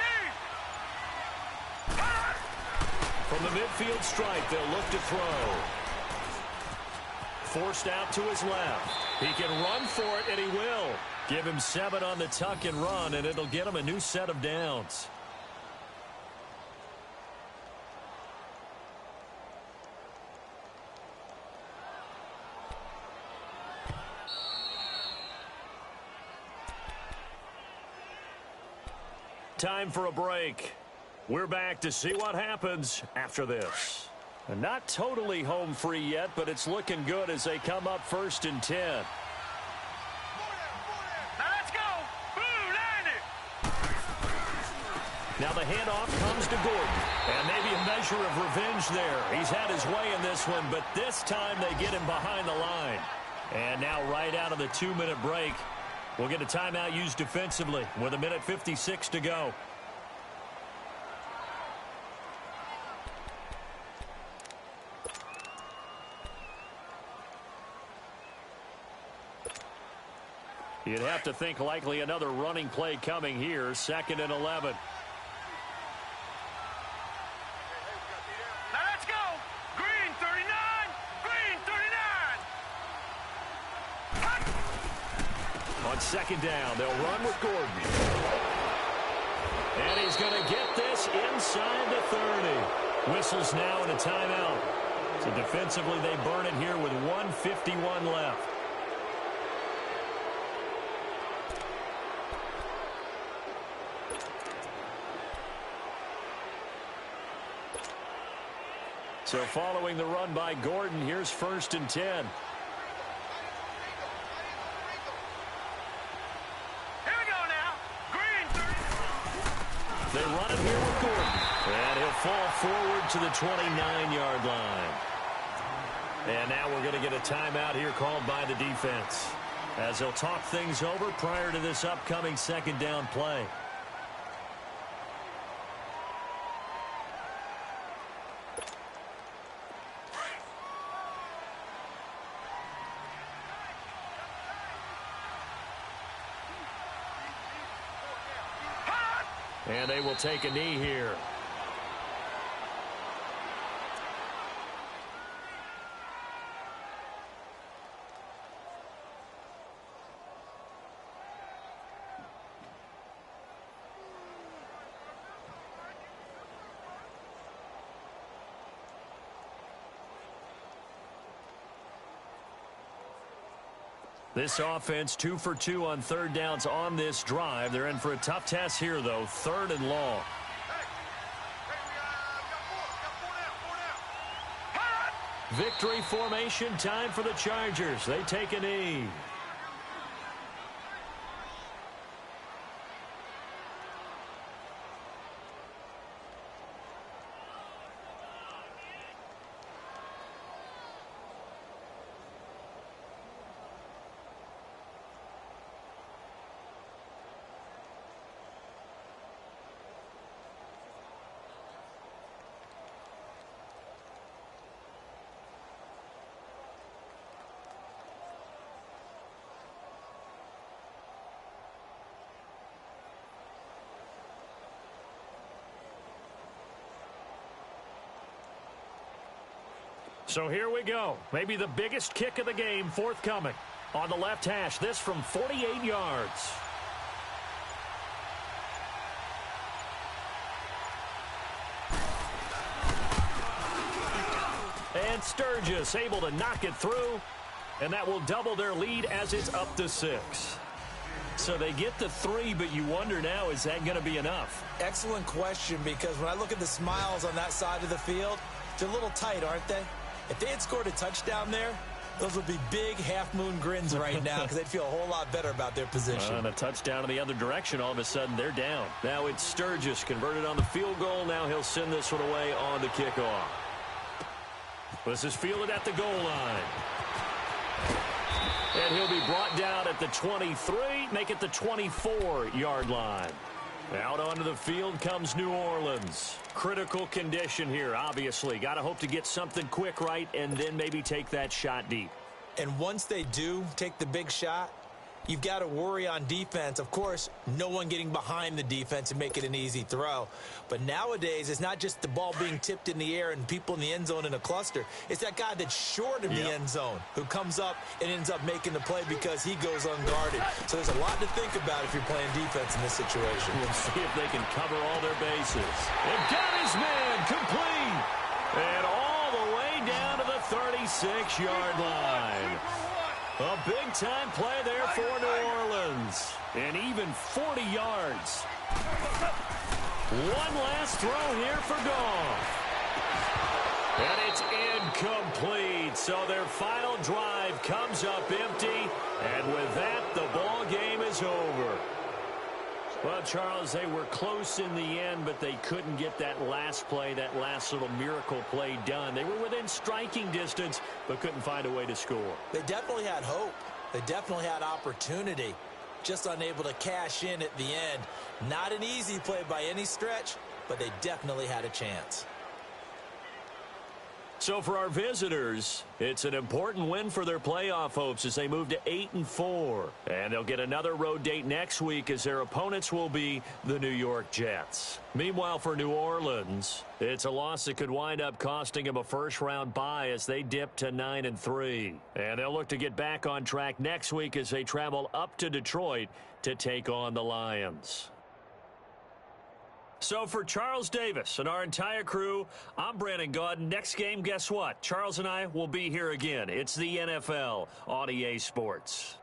From the midfield stripe, they'll look to throw. Forced out to his left. He can run for it, and he will. Give him 7 on the tuck and run, and it'll get him a new set of downs. Time for a break. We're back to see what happens after this. And not totally home free yet, but it's looking good as they come up 1st and 10. Now let's go. Boom, landed. Now the handoff comes to Gordon. And maybe a measure of revenge there. He's had his way in this one, but this time they get him behind the line. And now right out of the 2-minute break, we'll get a timeout used defensively with 1:56 to go. You'd have to think likely another running play coming here. 2nd and 11. Now let's go. Green, 39. Green, 39. On 2nd down, they'll run with Gordon. And he's going to get this It's inside the 30. Whistles now and a timeout. So defensively, they burn it here with 1:51 left. So following the run by Gordon, here's 1st and 10. Here we go now. Green 30. They run it here with Gordon. And he'll fall forward to the 29-yard line. And now we're going to get a timeout here called by the defense, as they'll talk things over prior to this upcoming 2nd down play. And they will take a knee here. This offense 2 for 2 on 3rd downs on this drive. They're in for a tough test here, though. 3rd and long. Victory formation time for the Chargers. They take a knee. So here we go. Maybe the biggest kick of the game forthcoming. On the left hash, this from 48 yards. And Sturgis able to knock it through. And that will double their lead as it's up to 6. So they get the 3, but you wonder now, is that going to be enough? Excellent question, because when I look at the smiles on that side of the field, they're a little tight, aren't they? If they had scored a touchdown there, those would be big half-moon grins right now, because they'd feel a whole lot better about their position. On a touchdown in the other direction, all of a sudden they're down. Now it's Sturgis converted on the field goal. Now he'll send this one away on the kickoff. This is fielded at the goal line. And he'll be brought down at the 23, make it the 24-yard line. Out onto the field comes New Orleans. Critical condition here, obviously. Got to hope to get something quick right and then maybe take that shot deep. And once they do take the big shot, you've got to worry on defense. Of course, no one getting behind the defense and make it an easy throw. But nowadays, it's not just the ball being tipped in the air and people in the end zone in a cluster. It's that guy that's short of the end zone who comes up and ends up making the play because he goes unguarded. So there's a lot to think about if you're playing defense in this situation. We'll see if they can cover all their bases. And got his man complete. And all the way down to the 36-yard line. A big-time play there for New Orleans. And even 40 yards. One last throw here for Goff. And it's incomplete. So their final drive comes up empty. And with that, the ball game is over. Well, Charles, they were close in the end, but they couldn't get that last play, that last little miracle play done. They were within striking distance, but couldn't find a way to score. They definitely had hope. They definitely had opportunity. Just unable to cash in at the end. Not an easy play by any stretch, but they definitely had a chance. So for our visitors, it's an important win for their playoff hopes as they move to 8-4. And they'll get another road date next week as their opponents will be the New York Jets. Meanwhile, for New Orleans, it's a loss that could wind up costing them a first-round bye as they dip to 9-3. And they'll look to get back on track next week as they travel up to Detroit to take on the Lions. So for Charles Davis and our entire crew, I'm Brandon Gaudin. Next game, guess what? Charles and I will be here again. It's the NFL on EA Sports.